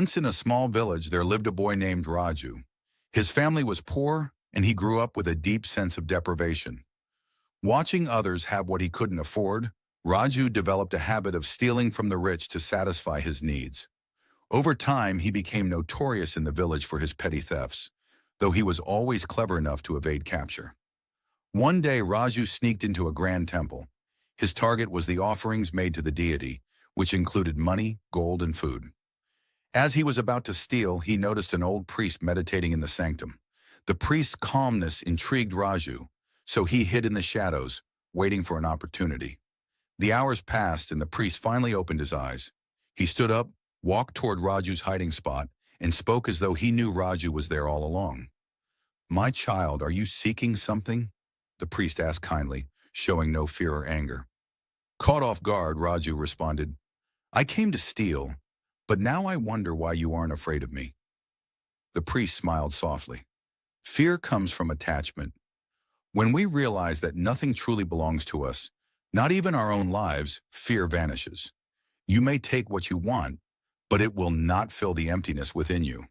Once in a small village, there lived a boy named Raju. His family was poor, and he grew up with a deep sense of deprivation. Watching others have what he couldn't afford, Raju developed a habit of stealing from the rich to satisfy his needs. Over time, he became notorious in the village for his petty thefts, though he was always clever enough to evade capture. One day, Raju sneaked into a grand temple. His target was the offerings made to the deity, which included money, gold, and food. As he was about to steal, he noticed an old priest meditating in the sanctum. The priest's calmness intrigued Raju, so he hid in the shadows, waiting for an opportunity. The hours passed, and the priest finally opened his eyes. He stood up, walked toward Raju's hiding spot, and spoke as though he knew Raju was there all along. "My child, are you seeking something?" the priest asked kindly, showing no fear or anger. Caught off guard, Raju responded, "I came to steal, but now I wonder why you aren't afraid of me." The priest smiled softly. Fear comes from attachment. When we realize that nothing truly belongs to us, not even our own lives, fear vanishes. You may take what you want, but it will not fill the emptiness within you.